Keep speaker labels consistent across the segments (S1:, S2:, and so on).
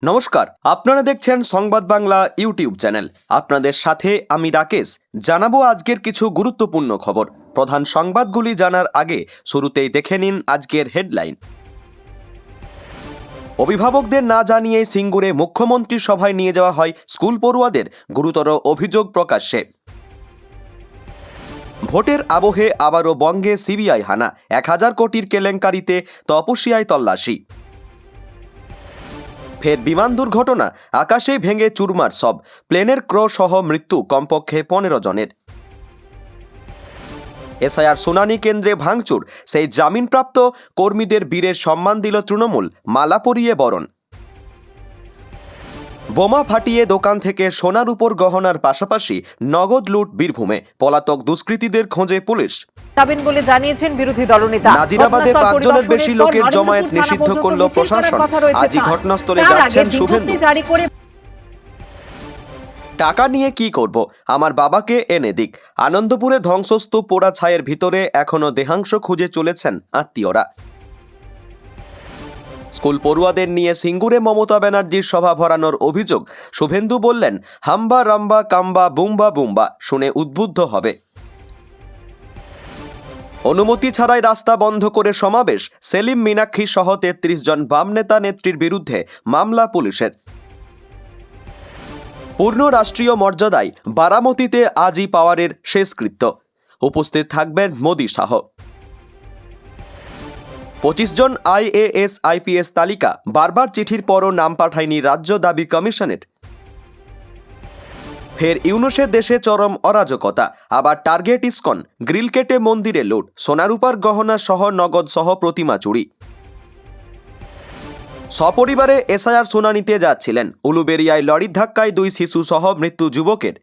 S1: নমস্কার, আপনারা দেখছেন সংবাদ বাংলা ইউটিউব চ্যানেল। আপনাদের সাথে আমি রাকেশ। জানাবো আজকের কিছু গুরুত্বপূর্ণ খবর। প্রধান সংবাদগুলি জানার আগে শুরুতেই দেখে নিন আজকের হেডলাইন। অভিভাবকদের না জানিয়ে সিঙ্গুরে মুখ্যমন্ত্রীর সভায় নিয়ে যাওয়া হয় স্কুল পড়ুয়াদের, গুরুতর অভিযোগ প্রকাশ্যে। ভোটের আবহে আবারও বঙ্গে সিবিআই হানা, 1000 কোটির কেলেঙ্কারিতে তপসিয়ায় তল্লাশি। ফের বিমান দুর্ঘটনা, আকাশে ভেঙে চুরমার সব, প্লেনের ক্রু সহ মৃত্যু কমপক্ষে 15 জনের। এসআইআর শুনানি কেন্দ্রে ভাঙচুর, সেই জামিনপ্রাপ্ত কর্মীদের বীরের সম্মান দিল তৃণমূল, মালা পরিয়ে বরণ। বোমা ফাটিয়ে দোকান থেকে সোনার উপর গহনার পাশাপাশি নগদ লুট বীরভূমে, পলাতক দুষ্কৃতীদের খোঁজে পুলিশ।
S2: বলে জানিয়েছেন বিরোধী দলনেতা।
S1: নাজিরাবাদে 5 জনের বেশি লোকের জমায়েত নিষিদ্ধ করল প্রশাসন। আজই ঘটনাস্থলে যাচ্ছেন শুভেন্দু। টাকা নিয়ে কি করব, আমার বাবাকে এনে দিক। আনন্দপুরে ধ্বংসস্তূপ পোড়া ছায়ের ভিতরে এখনো দেহাংশ খুঁজে চলেছেন আত্মীয়রা। স্কুল পড়ুয়াদের নিয়ে সিঙ্গুরে মমতা ব্যানার্জির সভা ভরানোর অভিযোগ। শুভেন্দু বললেন, হাম্বা রাম্বা কাম্বা বুম্বা বুম্বা শুনে উদ্বুদ্ধ হবে। অনুমতি ছাড়াই রাস্তা বন্ধ করে সমাবেশ, সেলিম মীনাক্ষী সহ 33 জন বাম নেতা নেত্রীর বিরুদ্ধে মামলা পুলিশের। পূর্ণ রাষ্ট্রীয় মর্যাদায় বারামতিতে আজই পাওয়ারের শেষকৃত্য, উপস্থিত থাকবেন মোদি শাহ। 25 জন IAS IPS তালিকা, বারবার চিঠির পরও নাম পাঠায়নি রাজ্য, দাবি কমিশনের। ফের ইউনুসের দেশে চরম অরাজকতা, আবার টার্গেট ইসকন, গ্রিল কেটে মন্দিরে লুট, সোনারূপার গহনা সহ নগদ সহ প্রতিমা চুরি। সপরিবারে এসআইআর শুনানিতে যাচ্ছিলেন, উলুবেড়িয়ায় লরির ধাক্কায় 2 শিশু সহ মৃত্যু যুবকের।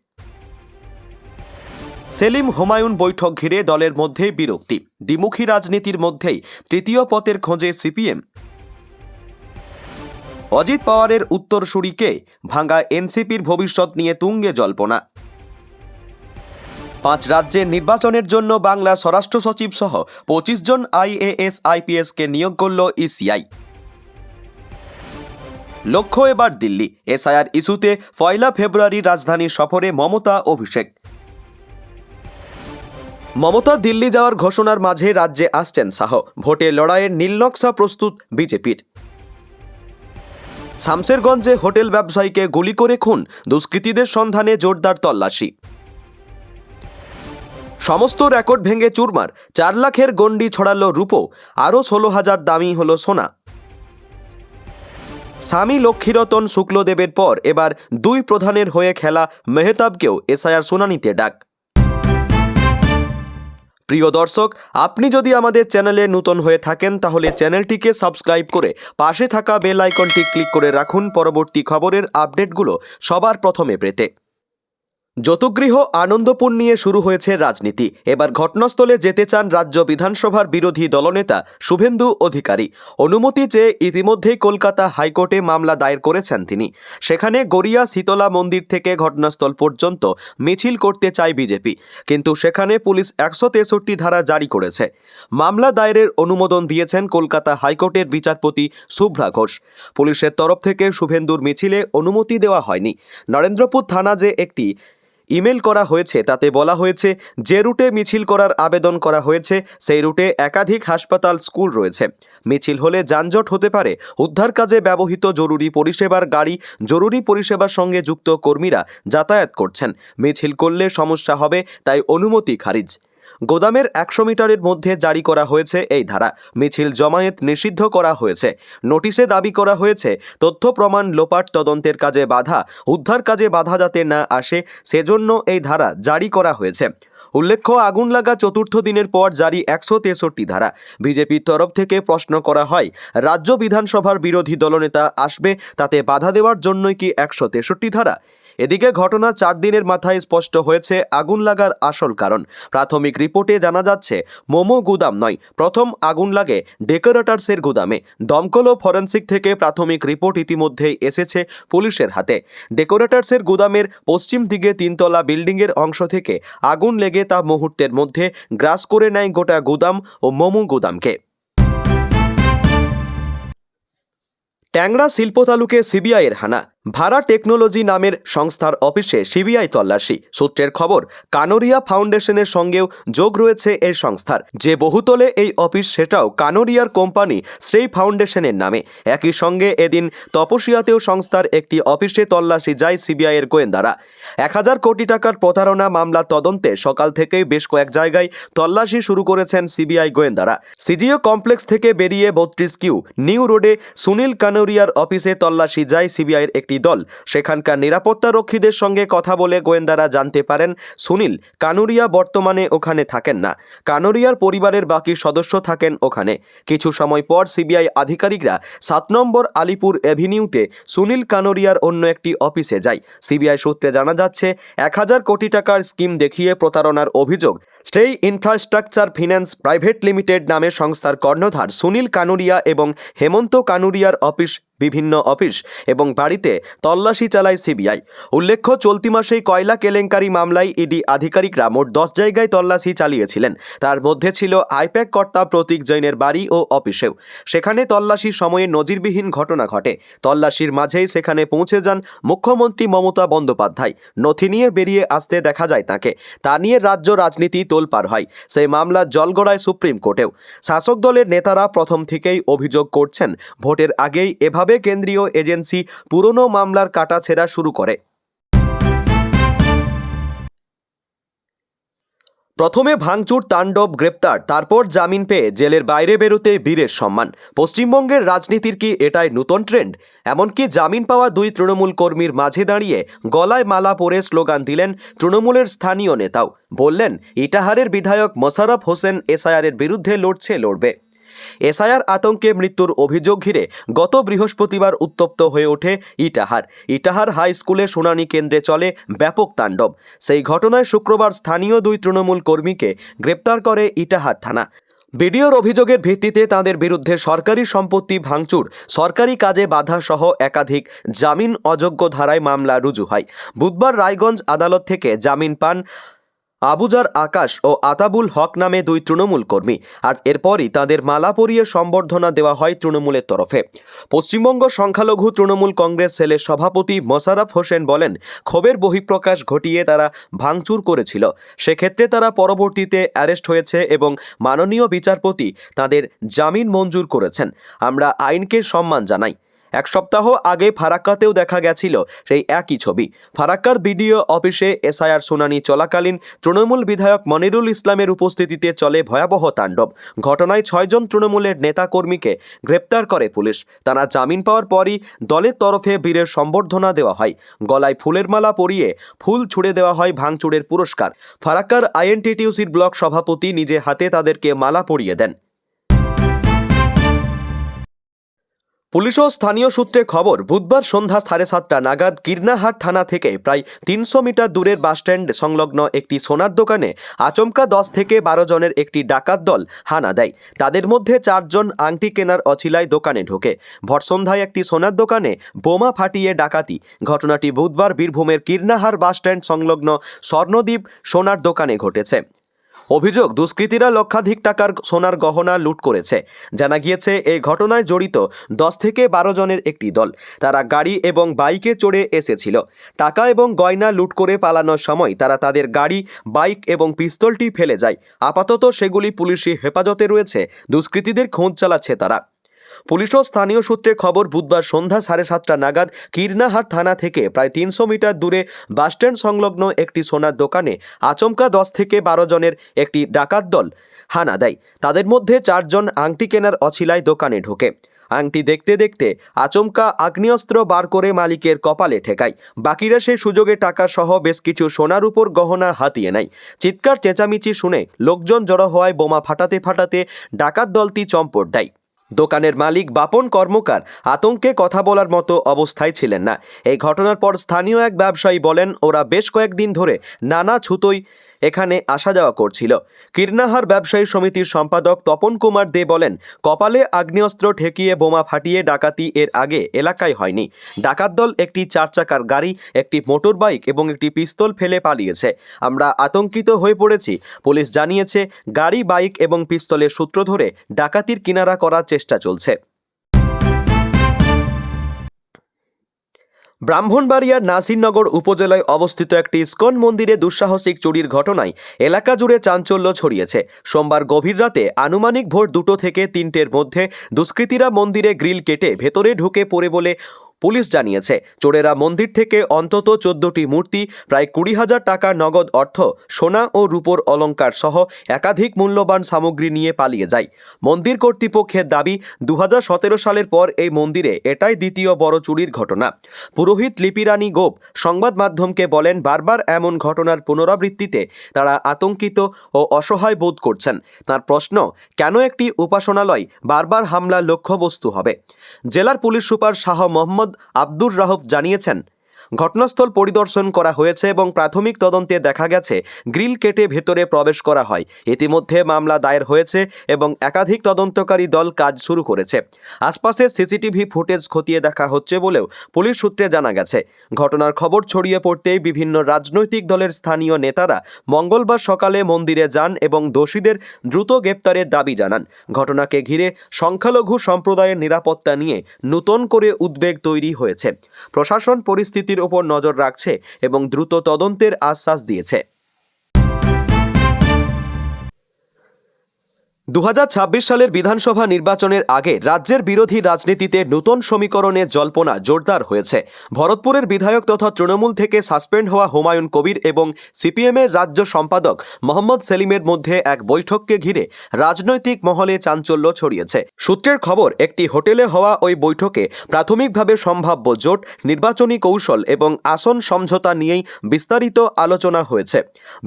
S1: সেলিম হুমায়ুন বৈঠক ঘিরে দলের মধ্যেই বিরক্তি, দ্বিমুখী রাজনীতির মধ্যেই তৃতীয় পথের খোঁজে সিপিএম। অজিত পাওয়ারের উত্তরসূরিকে, ভাঙা এনসিপির ভবিষ্যৎ নিয়ে তুঙ্গে জল্পনা। 5 রাজ্যের নির্বাচনের জন্য বাংলার স্বরাষ্ট্র সচিব সহ 25 জন IAS IPS কে নিয়োগ করল ইসিআই। লক্ষ্য এবার দিল্লি, এসআইআর ইস্যুতে 1 ফেব্রুয়ারি রাজধানী সফরে মমতা অভিষেক। মমতা দিল্লি যাওয়ার ঘোষণার মাঝে রাজ্যে আসছেন শাহ, ভোটে লড়াইয়ের নীলনকশা প্রস্তুত বিজেপির। শামসেরগঞ্জে হোটেল ব্যবসায়ীকে গুলি করে খুন, দুষ্কৃতীদের সন্ধানে জোরদার তল্লাশি। সমস্ত রেকর্ড ভেঙে চুরমার, 4 লাখের গণ্ডি ছড়ালো রূপো, আরও 16,000 দামি হলো সোনা। স্বামী লক্ষ্মীরতন শুক্লদেবের পর এবার 2 প্রধানের হয়ে খেলা মেহতাবকেও এসআইআর শুনানিতে ডাক। প্রিয় দর্শক, আপনি যদি আমাদের চ্যানেলে নতুন হয়ে থাকেন তাহলে চ্যানেলটিকে সাবস্ক্রাইব করে পাশে থাকা বেল আইকনটি ক্লিক করে রাখুন পরবর্তী খবরের আপডেটগুলো সবার প্রথমে পেতে। যতগৃহ আনন্দপুর নিয়ে শুরু হয়েছে রাজনীতি। এবার ঘটনাস্থলে যেতে চান রাজ্য বিধানসভার বিরোধী দলনেতা শুভেন্দু অধিকারী। অনুমতি চেয়ে ইতিমধ্যেই কলকাতা হাইকোর্টে মামলা দায়ের করেছেন তিনি। সেখানে গড়িয়া শীতলা মন্দির থেকে ঘটনাস্থল পর্যন্ত মিছিল করতে চায় বিজেপি, কিন্তু সেখানে পুলিশ 163 ধারা জারি করেছে। মামলা দায়েরের অনুমোদন দিয়েছেন কলকাতা হাইকোর্টের বিচারপতি শুভ্রা ঘোষ। পুলিশের তরফ থেকে শুভেন্দুর মিছিলে অনুমতি দেওয়া হয়নি। নরেন্দ্রপুর থানা যে একটি ইমেল করা হয়েছে তাতে বলা হয়েছে, যে রুটে মিছিল করার আবেদন করা হয়েছে সেই রুটে একাধিক হাসপাতাল, স্কুল রয়েছে। মিছিল হলে যানজট হতে পারে। উদ্ধার কাজে ব্যবহৃত জরুরি পরিষেবার গাড়ি, জরুরি পরিষেবার সঙ্গে যুক্ত কর্মীরা যাতায়াত করছেন। মিছিল করলে সমস্যা হবে, তাই অনুমতি খারিজ। গোদামের 100 মিটারের মধ্যে জারি করা হয়েছে এই ধারা। মিছিল জমায়েত নিষিদ্ধ করা হয়েছে। নোটিশে দাবি করা হয়েছে, তথ্য প্রমাণ লোপাট, তদন্তের কাজে বাধা, উদ্ধার কাজে বাধা যাতে না আসে সেজন্য এই ধারা জারি করা হয়েছে। উল্লেখ্য, আগুন লাগা 4র্থ দিনের পর জারি 163 ধারা। বিজেপির তরফ থেকে প্রশ্ন করা হয়, রাজ্য বিধানসভার বিরোধী দলনেতা আসবে, তাতে বাধা দেওয়ার জন্যই কি 163 ধারা? এদিকে ঘটনা 4 দিনের মাথায় স্পষ্ট হয়েছে আগুন লাগার আসল কারণ। প্রাথমিক রিপোর্টে জানা যাচ্ছে, মোমো গুদাম নয়, প্রথম আগুন লাগে ডেকোরেটরসের গুদামে। দমকল ও ফরেনসিক থেকে প্রাথমিক রিপোর্ট ইতিমধ্যেই এসেছে পুলিশের হাতে। ডেকোরেটরসের গুদামের পশ্চিম দিকে 3 তলা বিল্ডিংয়ের অংশ থেকে আগুন লেগে তা মুহূর্তের মধ্যে গ্রাস করে নেয় গোটা গুদাম ও মোমো গুদামকে। ট্যাংরা শিল্প তালুকে সিবিআইয়ের হানা। ভাড়া টেকনোলজি নামের সংস্থার অফিসে সিবিআই তল্লাশি। সূত্রের খবর, কানোরিয়া ফাউন্ডেশনের সঙ্গেও যোগ রয়েছে এই সংস্থার। যে বহুতলে এই অফিস, সেটাও কানোরিয়ার কোম্পানি শ্রেই ফাউন্ডেশনের নামে। একই সঙ্গে এদিন তপসিয়াতেও সংস্থার একটি অফিসে তল্লাশি যায় সিবিআইয়ের গোয়েন্দারা। 1000 কোটি টাকার প্রতারণা মামলা তদন্তে সকাল থেকেই বেশ কয়েক জায়গায় তল্লাশি শুরু করেছেন সিবিআই গোয়েন্দারা। সিজিও কমপ্লেক্স থেকে বেরিয়ে 32 কিউ নিউ রোডে সুনীল কানোরিয়ার অফিসে তল্লাশি যায় সিবিআইয়ের একটি দল। সেখানকার নিরাপত্তারক্ষীদের সঙ্গে কথা বলে গোয়েন্দারা জানতে পারেন সুনীল কানোরিয়া বর্তমানে ওখানে থাকেন না। কানোরিয়ার পরিবারের বাকি সদস্য থাকেন ওখানে। কিছু সময় পর সিবিআই আধিকারিকরা 7 নম্বর আলিপুর অ্যাভিনিউতে সুনীল কানোরিয়ার অন্য একটি অফিসে যায়। সিবিআই সূত্রে জানা যাচ্ছে, 1000 কোটি টাকার স্কিম দেখিয়ে প্রতারণার অভিযোগ স্টেই ইনফ্রাস্ট্রাকচার ফিন্যান্স প্রাইভেট লিমিটেড নামে সংস্থার কর্ণধার সুনীল কানোরিয়া এবং হেমন্ত কানোরিয়ার বিভিন্ন অফিস এবং বাড়িতে তল্লাশি চালায় সিবিআই। উল্লেখ্য, চলতি মাসেই কয়লা কেলেঙ্কারি মামলায় ইডি আধিকারিকরা মোট 10 জায়গায় তল্লাশি চালিয়েছিলেন। তার মধ্যে ছিল আইপ্যাক কর্তা প্রতীক জৈনের বাড়ি ও অফিসেও। সেখানে তল্লাশির সময়ে নজিরবিহীন ঘটনা ঘটে। তল্লাশির মাঝেই সেখানে পৌঁছে যান মুখ্যমন্ত্রী মমতা বন্দ্যোপাধ্যায়। নথি নিয়ে বেরিয়ে আসতে দেখা যায় তাকে। তা নিয়ে রাজ্য রাজনীতি তোলপাড় হয়। সেই মামলা জলগড়ায় সুপ্রিম কোর্টেও। শাসক দলের নেতারা প্রথম থেকেই অভিযোগ করছেন, ভোটের আগেই এভাবে কেন্দ্রীয় এজেন্সি পুরনো মামলার কাটাছেঁড়া শুরু করে। প্রথমে ভাঙচুর, তাণ্ডব, গ্রেপ্তার, তারপর জামিন পেয়ে জেলের বাইরে বেরোতে বীরের সম্মান। পশ্চিমবঙ্গের রাজনীতির কি এটাই নতুন ট্রেন্ড? এমনকি জামিন পাওয়া 2 তৃণমূল কর্মীর মাঝে দাঁড়িয়ে গলায় মালা পরে স্লোগান দিলেন তৃণমূলের স্থানীয় নেতাও। বললেন, ইটাহারের বিধায়ক মোশাররফ হোসেন এসআইআরের বিরুদ্ধে লড়বে। এসআইআর আতঙ্কে মৃত্যুর অভিযোগ ঘিরে গত বৃহস্পতিবার উত্তপ্ত হয়ে ওঠে ইটাহার হাই স্কুলে শুনানি কেন্দ্রে চলে ব্যাপক তাণ্ডব। সেই ঘটনায় শুক্রবার স্থানীয় 2 তৃণমূল কর্মীকে গ্রেপ্তার করে ইটাহার থানা। বিডিওর অভিযোগের ভিত্তিতে তাদের বিরুদ্ধে সরকারি সম্পত্তি ভাঙচুর, সরকারি কাজে বাধা সহ একাধিক জামিন অযোগ্য ধারায় মামলা রুজু হয়। বুধবার রায়গঞ্জ আদালত থেকে জামিন পান আবুজার আকাশ ও আতাবুল হক নামে 2 তৃণমূল কর্মী। আর এরপরই তাদের মালা পরিয়ে সম্বর্ধনা দেওয়া হয় তৃণমূলের তরফে। পশ্চিমবঙ্গ সংখ্যালঘু তৃণমূল কংগ্রেস সেলের সভাপতি মোশাররফ হোসেন বলেন, ক্ষোভের বহিঃপ্রকাশ ঘটিয়ে তারা ভাঙচুর করেছিল। সেক্ষেত্রে তারা পরবর্তীতে অ্যারেস্ট হয়েছে এবং মাননীয় বিচারপতি তাদের জামিন মঞ্জুর করেছেন। আমরা আইনকে সম্মান জানাই। 1 সপ্তাহ আগে ফারাক্কাতেও দেখা গেছিল সেই একই ছবি। ফারাক্কার বিডিও অফিসে এসআইআর শুনানি চলাকালীন তৃণমূল বিধায়ক মনিরুল ইসলামের উপস্থিতিতে চলে ভয়াবহ তাণ্ডব। ঘটনায় 6 জন তৃণমূলের নেতাকর্মীকে গ্রেপ্তার করে পুলিশ। তারা জামিন পাওয়ার পরই দলের তরফে বীরের সম্বর্ধনা দেওয়া হয়। গলায় ফুলের মালা পরিয়ে ফুল ছুড়ে দেওয়া হয় ভাঙচুরের পুরস্কার। ফারাক্কার আইএনটিটিউসির ব্লক সভাপতি নিজে হাতে তাদেরকে মালা পরিয়ে দেন। পুলিশ ও স্থানীয় সূত্রে খবর, বুধবার সন্ধ্যা 7:30 নাগাদ কীর্ণাহাট থানা থেকে প্রায় 300 মিটার দূরের বাসস্ট্যান্ড সংলগ্ন একটি সোনার দোকানে আচমকা 10 থেকে 12 জনের একটি ডাকাত দল হানা দেয়। তাদের মধ্যে 4 জন আংটি কেনার অছিলায় দোকানে ঢোকে। ভরসন্ধ্যায় একটি সোনার দোকানে বোমা ফাটিয়ে ডাকাতি। ঘটনাটি বুধবার বীরভূমের কীর্ণাহার বাসস্ট্যান্ড সংলগ্ন স্বর্ণদ্বীপ সোনার দোকানে ঘটেছে। অভিযোগ, দুষ্কৃতীরা লক্ষাধিক টাকার সোনার গহনা লুট করেছে। জানা গিয়েছে, এই ঘটনায় জড়িত 10 থেকে 12 জনের একটি দল। তারা গাড়ি এবং বাইকে চড়ে এসেছিল। টাকা এবং গয়না লুট করে পালানোর সময় তারা তাদের গাড়ি, বাইক এবং পিস্তলটি ফেলে যায়। আপাতত সেগুলি পুলিশি হেফাজতে রয়েছে। দুষ্কৃতীদের খোঁজ চালাচ্ছে তারা। পুলিশ ও স্থানীয় সূত্রে খবর, বুধবার সন্ধ্যা 7:30 নাগাদ কীর্ণাহাট থানা থেকে প্রায় 300 মিটার দূরে বাসস্ট্যান্ড সংলগ্ন একটি সোনার দোকানে আচমকা 10 থেকে 12 জনের একটি ডাকাত দল হানা দেয়। তাদের মধ্যে 4 জন আংটি কেনার অছিলায় দোকানে ঢোকে। আংটি দেখতে দেখতে আচমকা আগ্নেয়াস্ত্র বার করে মালিকের কপালে ঠেকায়। বাকিরা সেই সুযোগে টাকা সহ বেশ কিছু সোনার উপর গহনা হাতিয়ে নেয়। চিৎকার চেঁচামেচি শুনে লোকজন জড়ো হওয়ায় বোমা ফাটাতে ডাকাত দলটি চম্পট দেয়। দোকানের মালিক বাপন কর্মকার আতঙ্কে কথা বলার মতো অবস্থায় ছিলেন না। এই ঘটনার পর স্থানীয় এক ব্যবসায়ী বলেন, ওরা বেশ কয়েকদিন ধরে নানা ছুতোয় এখানে আসা যাওয়া করছিল। কীর্ণাহার ব্যবসায়ী সমিতির সম্পাদক তপন কুমার দে বলেন, কপালে আগ্নেয়াস্ত্র ঠেকিয়ে বোমা ফাটিয়ে ডাকাতি এর আগে এলাকায় হয়নি। ডাকাত দল একটি 4 চাকার গাড়ি, একটি মোটর বাইক এবং একটি পিস্তল ফেলে পালিয়েছে। আমরা আতঙ্কিত হয়ে পড়েছি। পুলিশ জানিয়েছে, গাড়ি, বাইক এবং পিস্তলের সূত্র ধরে ডাকাতির কিনারা করার চেষ্টা চলছে। ব্রাহ্মণবাড়িয়ার নাসিরনগর উপজেলায় অবস্থিত একটি ইসকন মন্দিরে দুঃসাহসিক চুরির ঘটনায় এলাকা জুড়ে চাঞ্চল্য ছড়িয়েছে। সোমবার গভীর রাতে আনুমানিক ভোর 2টো থেকে 3টের মধ্যে দুষ্কৃতীরা মন্দিরে গ্রিল কেটে ভেতরে ঢুকে পড়ে বলে পুলিশ জানিয়েছে। চোরেরা মন্দির থেকে অন্তত 14টি মূর্তি, প্রায় 20,000 টাকা নগদ অর্থ, সোনা ও রূপোর অলংকার সহ একাধিক মূল্যবান সামগ্রী নিয়ে পালিয়ে যায়। মন্দির কর্তৃপক্ষের দাবি, 2017 সালের পর এই মন্দিরে এটাই দ্বিতীয় বড় চুরির ঘটনা। পুরোহিত লিপিরানী গোপ সংবাদ মাধ্যমকে বলেন, বারবার এমন ঘটনার পুনরাবৃত্তিতে তারা আতঙ্কিত ও অসহায় বোধ করছেন। তার প্রশ্ন, কেন একটি উপাসনালয় বারবার হামলার লক্ষ্যবস্তু হবে? জেলার পুলিশ সুপার শাহ মোহাম্মদ আব্দুর রাউফ জানিয়েছেন, ঘটনাস্থল পরিদর্শন করা হয়েছে এবং প্রাথমিক তদন্তে দেখা গেছে গ্রিল কেটে ভেতরে প্রবেশ করা হয়। ইতিমধ্যে মামলা দায়ের হয়েছে এবং একাধিক তদন্তকারী দল কাজ শুরু করেছে। আশপাশের সিসিটিভি ফুটেজ খতিয়ে দেখা হচ্ছে বলেও পুলিশ সূত্রে জানা গেছে। ঘটনার খবর ছড়িয়ে পড়তেই বিভিন্ন রাজনৈতিক দলের স্থানীয় নেতারা মঙ্গলবার সকালে মন্দিরে যান এবং দোষীদের দ্রুত গ্রেপ্তারের দাবি জানান। ঘটনাকে ঘিরে সংখ্যালঘু সম্প্রদায়ের নিরাপত্তা নিয়ে নতুন করে উদ্বেগ তৈরি হয়েছে। প্রশাসন পরিস্থিতির ওপর নজর রাখছে এবং দ্রুত তদন্তের আশ্বাস দিয়েছে। 2026 সালের বিধানসভা নির্বাচনের আগে রাজ্যের বিরোধী রাজনীতিতে নতুন সমীকরণে জল্পনা জোরদার হয়েছে। ভরতপুরের বিধায়ক তথা তৃণমূল থেকে সাসপেন্ড হওয়া হুমায়ুন কবির এবং সিপিএমের রাজ্য সম্পাদক মোহাম্মদ সেলিমের মধ্যে এক বৈঠককে ঘিরে রাজনৈতিক মহলে চাঞ্চল্য ছড়িয়েছে। সূত্রের খবর, একটি হোটেলে হওয়া ওই বৈঠকে প্রাথমিকভাবে সম্ভাব্য জোট, নির্বাচনী কৌশল এবং আসন সমঝোতা নিয়েই বিস্তারিত আলোচনা হয়েছে।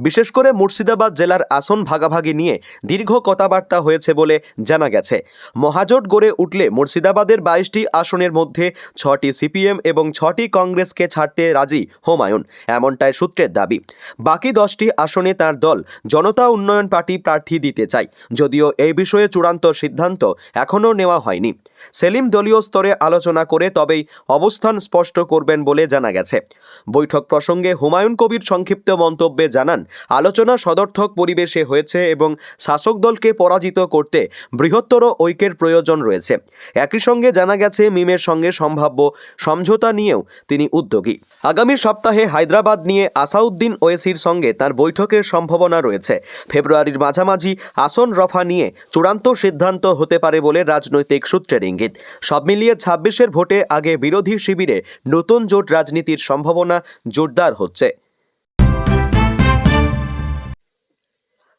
S1: বিশেষ করে মুর্শিদাবাদ জেলার আসন ভাগাভাগি নিয়ে দীর্ঘ কথাবার্তা হয়েছে বলে জানা গেছে। মহাজোট গড়ে উঠলে মুর্শিদাবাদের 22টি আসনের মধ্যে 6টি সিপিএম এবং 6টি কংগ্রেসকে ছাড়তে রাজি হুমায়ুন, এমনটাই সূত্রের দাবি। বাকি 10টি আসনে তার দল জনতা উন্নয়ন পার্টি প্রার্থী দিতে চায়, যদিও এই বিষয়ে চূড়ান্ত সিদ্ধান্ত এখনও নেওয়া হয়নি। সেলিম দলীয় স্তরে আলোচনা করে তবেই অবস্থান স্পষ্ট করবেন বলে জানা গেছে। বৈঠক প্রসঙ্গে হুমায়ুন কবির সংক্ষিপ্ত মন্তব্যে জানান, আলোচনা সদর্থক পরিবেশে হয়েছে এবং শাসক দলকে পরাজিত করতে বৃহত্তর ঐক্যের প্রয়োজন রয়েছে। একই সঙ্গে জানা গেছে, মিমের সঙ্গে সম্ভাব্য সমঝোতা নিয়েও তিনি উদ্যোগী। আগামী সপ্তাহে হায়দ্রাবাদ নিয়ে আসাউদ্দিন ওয়েসির সঙ্গে তার বৈঠকের সম্ভাবনা রয়েছে। ফেব্রুয়ারির মাঝামাঝি আসন রফা নিয়ে চূড়ান্ত সিদ্ধান্ত হতে পারে বলে রাজনৈতিক সূত্রের ইঙ্গিত। সব মিলিয়ে 26-এর ভোটে আগে বিরোধী শিবিরে নতুন জোট রাজনীতির সম্ভাবনা জোরদার হচ্ছে।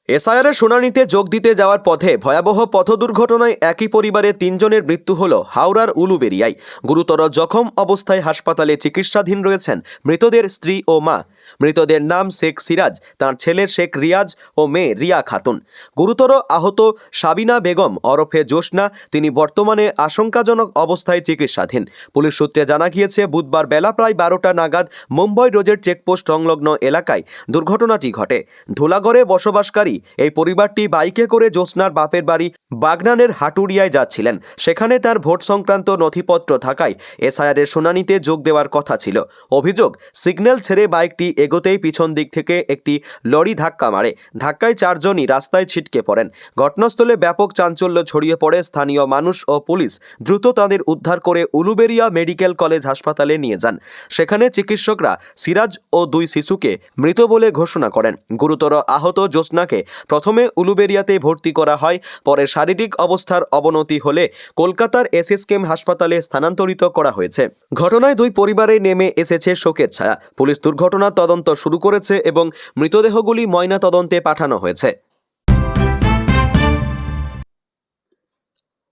S1: এসআইআরের শুনানিতে যোগ দিতে যাওয়ার পথে ভয়াবহ পথ দুর্ঘটনায় একই পরিবারের 3 জনের মৃত্যু হল হাওড়ার উলুবেড়িয়ায়। গুরুতর জখম অবস্থায় হাসপাতালে চিকিৎসাধীন রয়েছেন মৃতদের স্ত্রী ও মা। মৃতদের নাম শেখ সিরাজ, তাঁর ছেলে শেখ রিয়াজ ও মেয়ে রিয়া খাতুন। গুরুতর আহত সাবিনা বেগম ওরফে জোসনা, তিনি বর্তমানে আশঙ্কাজনক অবস্থায় চিকিৎসাধীন। পুলিশ সূত্রে জানা গিয়েছে, বুধবার বেলা প্রায় 12টা নাগাদ মুম্বই রোডের চেকপোস্ট সংলগ্ন এলাকায় দুর্ঘটনাটি ঘটে। ধুলাগড়ে বসবাসকারী এই পরিবারটি বাইকে করে জোসনার বাপের বাড়ি বাগনানের হাটুরিয়ায় যাচ্ছিলেন। সেখানে তার ভোট সংক্রান্ত নথিপত্র থাকায় এসআইআরের শুনানিতে যোগ দেওয়ার কথা ছিল। অভিযোগ, সিগন্যাল ছেড়ে বাইকটি এগোতেই পিছন দিক থেকে একটি লরি ধাক্কা মারে। ধাক্কায় 4 জনই রাস্তায় ছিটকে পড়েন। ঘটনাস্থলে ব্যাপক চাঞ্চল্য ছড়িয়ে পড়ে। স্থানীয় মানুষ ও পুলিশ দ্রুত তাদের উদ্ধার করে উলুবেড়িয়া মেডিকেল কলেজ হাসপাতালে নিয়ে যান। সেখানে চিকিৎসকরা সিরাজ ও 2 শিশুকে মৃত বলে ঘোষণা করেন। গুরুতর আহত জোসনাকে প্রথমে উলুবেড়িয়াতে ভর্তি করা হয়, পরে শারীরিক অবস্থার অবনতি হলে কলকাতার এসএসকেএম হাসপাতালে স্থানান্তরিত করা হয়েছে। ঘটনায় 2 পরিবারে নেমে এসেছে শোকের ছায়া। পুলিশ দুর্ঘটনার তদন্ত শুরু করেছে এবং মৃতদেহগুলি ময়না তদন্তে পাঠানো হয়েছে।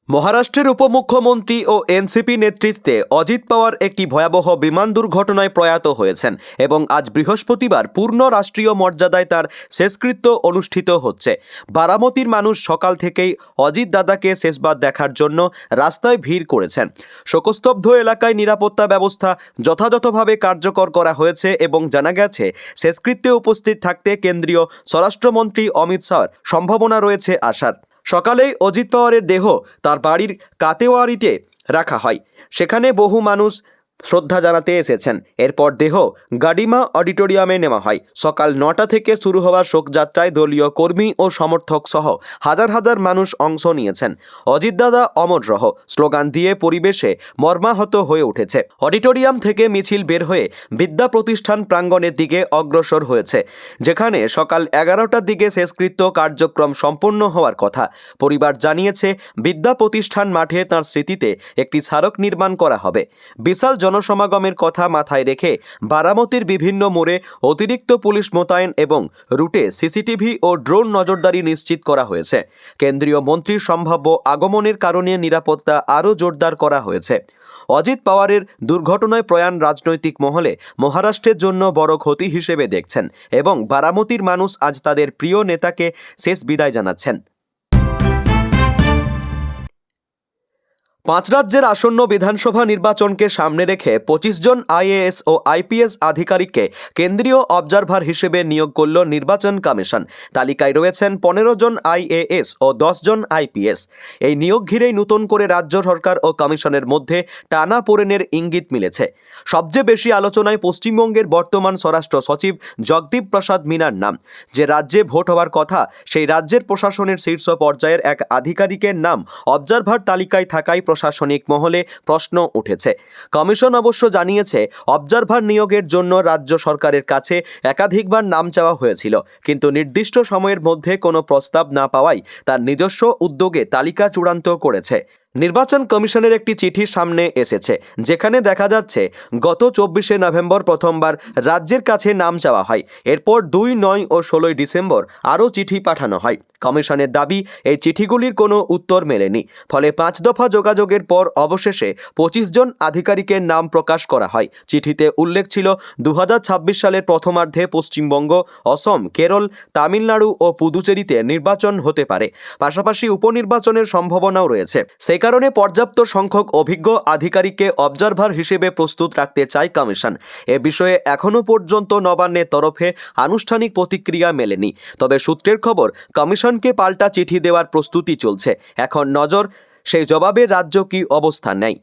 S1: মহারাষ্ট্রের উপমুখ্যমন্ত্রী ও এনসিপি নেতৃত্বে অজিত পাওয়ার একটি ভয়াবহ বিমান দুর্ঘটনায় প্রয়াত হয়েছেন এবং আজ বৃহস্পতিবার পূর্ণ রাষ্ট্রীয় মর্যাদায় তার শেষকৃত্য অনুষ্ঠিত হচ্ছে। বারামতির মানুষ সকাল থেকেই অজিত দাদাকে শেষবার দেখার জন্য রাস্তায় ভিড় করেছেন। শোকস্তব্ধ এলাকায় নিরাপত্তা ব্যবস্থা যথাযথভাবে কার্যকর করা হয়েছে এবং জানা গেছে, শেষকৃত্যে উপস্থিত থাকতে কেন্দ্রীয় স্বরাষ্ট্রমন্ত্রী অমিত শাহর সম্ভাবনা রয়েছে আসার। সকালেই অজিত পাওয়ারের দেহ তার বাড়ির কাতেওয়ারিতে রাখা হয়। সেখানে বহু মানুষ শ্রদ্ধা জানাতে এসেছেন। এরপর দেহ গাডিমা অডিটোরিয়ামে নেওয়া হয়। সকাল 9টা থেকে শুরু হওয়া শোকযাত্রায় দলীয় কর্মী ও সমর্থক সহ হাজার হাজার মানুষ অংশ নিয়েছেন। অজিত দাদা অমর রহ স্লোগান দিয়ে পরিবেশে মর্মাহত হয়ে উঠেছে। অডিটোরিয়াম থেকে মিছিল বের হয়ে বিদ্যা প্রতিষ্ঠান প্রাঙ্গণের দিকে অগ্রসর হয়েছে, যেখানে সকাল 11টার দিকে শেষকৃত্য কার্যক্রম সম্পন্ন হওয়ার কথা। পরিবার জানিয়েছে, বিদ্যা প্রতিষ্ঠান মাঠে তাঁর স্মৃতিতে একটি স্মারক নির্মাণ করা হবে। বিশাল জনসমাগমের কথা মাথায় রেখে বারামতির বিভিন্ন মোড়ে অতিরিক্ত পুলিশ মোতায়েন এবং রুটে সিসিটিভি ও ড্রোন নজরদারি নিশ্চিত করা হয়েছে। কেন্দ্রীয় মন্ত্রীর সম্ভাব্য আগমনের কারণে নিরাপত্তা আরও জোরদার করা হয়েছে। অজিত পাওয়ারের দুর্ঘটনায় প্রয়াণ রাজনৈতিক মহলে মহারাষ্ট্রের জন্য বড় ক্ষতি হিসেবে দেখছেন এবং বারামতির মানুষ আজ তাদের প্রিয় নেতাকে শেষ বিদায় জানাচ্ছেন। 5 রাজ্যের আসন্ন বিধানসভা নির্বাচনকে সামনে রেখে 25 জন আইএএস ও আইপিএস আধিকারিককে কেন্দ্রীয় অবজারভার হিসেবে নিয়োগ করল নির্বাচন কমিশন। তালিকায় রয়েছেন 15 জন আইএএস ও 10 জন আইপিএস। এই নিয়োগ ঘিরেই নতুন করে রাজ্য সরকার ও কমিশনের মধ্যে টানাপোড়েনের ইঙ্গিত মিলেছে। সবচেয়ে বেশি আলোচনায় পশ্চিমবঙ্গের বর্তমান স্বরাষ্ট্র সচিব জগদীপ প্রসাদ মিনার নাম। যে রাজ্যে ভোট হওয়ার কথা, সেই রাজ্যের প্রশাসনের শীর্ষ পর্যায়ের এক আধিকারিকের নাম অবজারভার তালিকায় থাকায় প্রশাসনিক মহলে প্রশ্ন উঠেছে। কমিশন অবশ্য জানিয়েছে, অবজারভার নিয়োগের জন্য রাজ্য সরকারের কাছে একাধিকবার নাম চাওয়া হয়েছিল, কিন্তু নির্দিষ্ট সময়ের মধ্যে কোনো প্রস্তাব না পাওয়ায় তার নিজস্ব উদ্যোগে তালিকা চূড়ান্ত করেছে। নির্বাচন কমিশনের একটি চিঠি সামনে এসেছে, যেখানে দেখা যাচ্ছে গত 24শে নভেম্বর প্রথমবার রাজ্যের কাছে নাম চাওয়া হয়। এরপর 2, 9 ও 16 ডিসেম্বর আরও চিঠি পাঠানো হয়। কমিশনের দাবি, এই চিঠিগুলির কোনো উত্তর মেলেনি। ফলে 5 দফা যোগাযোগের পর অবশেষে 25 জন আধিকারিকের নাম প্রকাশ করা হয়। চিঠিতে উল্লেখ ছিল 2026 সালের প্রথমার্ধে পশ্চিমবঙ্গ, অসম, কেরল, তামিলনাড়ু ও পুদুচেরিতে নির্বাচন হতে পারে। পাশাপাশি উপনির্বাচনের সম্ভাবনাও রয়েছে। সেই কারণে পর্যাপ্ত সংখ্যক অভিজ্ঞ আধিকারিককে অবজারভার হিসেবে প্রস্তুত রাখতে চায় কমিশন। এ বিষয়ে এখনও পর্যন্ত নবান্নের তরফে আনুষ্ঠানিক প্রতিক্রিয়া মেলেনি। তবে সূত্রের খবর, কমিশনকে পাল্টা চিঠি দেওয়ার প্রস্তুতি চলছে। এখন নজর, সেই জবাবে রাজ্য কী অবস্থান নেয়।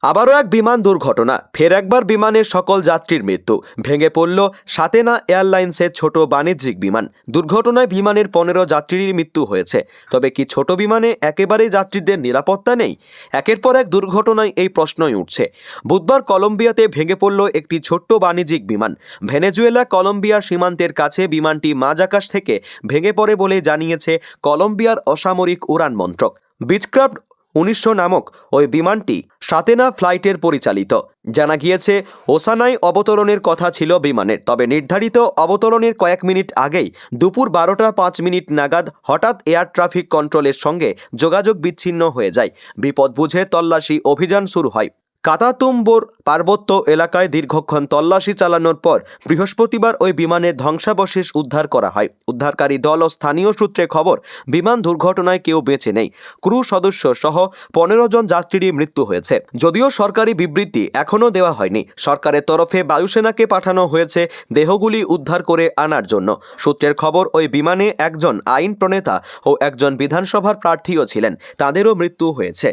S1: আবারও এক বিমান দুর্ঘটনা। ফের একবার বিমানের সকল যাত্রীর মৃত্যু। ভেঙে পড়ল সাতেনা এয়ারলাইন্সের ছোট বাণিজ্যিক বিমান। দুর্ঘটনায় বিমানের 15 যাত্রীর মৃত্যু হয়েছে। তবে কি ছোট বিমানে একেবারেই যাত্রীদের নিরাপত্তা নেই? একের পর এক দুর্ঘটনায় এই প্রশ্নই উঠছে। বুধবার কলম্বিয়াতে ভেঙে পড়ল একটি ছোট্ট বাণিজ্যিক বিমান। ভেনেজুয়েলা কলম্বিয়ার সীমান্তের কাছে বিমানটি মাঝ আকাশ থেকে ভেঙে পড়ে বলে জানিয়েছে কলম্বিয়ার অসামরিক উড়ান মন্ত্রক। বিচক্রাফট 1900 নামক ওই বিমানটি সাতেনা ফ্লাইটের পরিচালিত। জানা গিয়েছে, ওসানায় অবতরণের কথা ছিল বিমানের। তবে নির্ধারিত অবতরণের কয়েক মিনিট আগেই দুপুর 12টা 5 মিনিট নাগাদ হঠাৎ এয়ার ট্রাফিক কন্ট্রোলের সঙ্গে যোগাযোগ বিচ্ছিন্ন হয়ে যায়। বিপদ বুঝে তল্লাশি অভিযান শুরু হয়। কাতাতুম্বোর পার্বত্য এলাকায় দীর্ঘক্ষণ তল্লাশি চালানোর পর বৃহস্পতিবার ওই বিমানের ধ্বংসাবশেষ উদ্ধার করা হয়। উদ্ধারকারী দল ও স্থানীয় সূত্রে খবর, বিমান দুর্ঘটনায় কেউ বেঁচে নেই। ক্রু সদস্য সহ 15 জন যাত্রীরই মৃত্যু হয়েছে। যদিও সরকারি বিবৃতি এখনও দেওয়া হয়নি। সরকারের তরফে বায়ুসেনাকে পাঠানো হয়েছে দেহগুলি উদ্ধার করে আনার জন্য। সূত্রের খবর, ওই বিমানে একজন আইন প্রণেতা ও একজন বিধানসভার প্রার্থীও ছিলেন। তাদেরও মৃত্যু হয়েছে।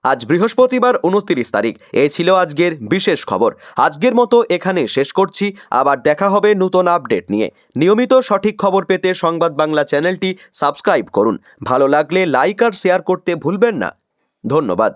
S1: আজ বৃহস্পতিবার 29 তারিখ। এই ছিল আজকের বিশেষ খবর। আজকের মতো এখানে শেষ করছি। আবার দেখা হবে নতুন আপডেট নিয়ে। নিয়মিত সঠিক খবর পেতে সংবাদ বাংলা চ্যানেলটি সাবস্ক্রাইব করুন। ভালো লাগলে লাইক আর শেয়ার করতে ভুলবেন না। ধন্যবাদ।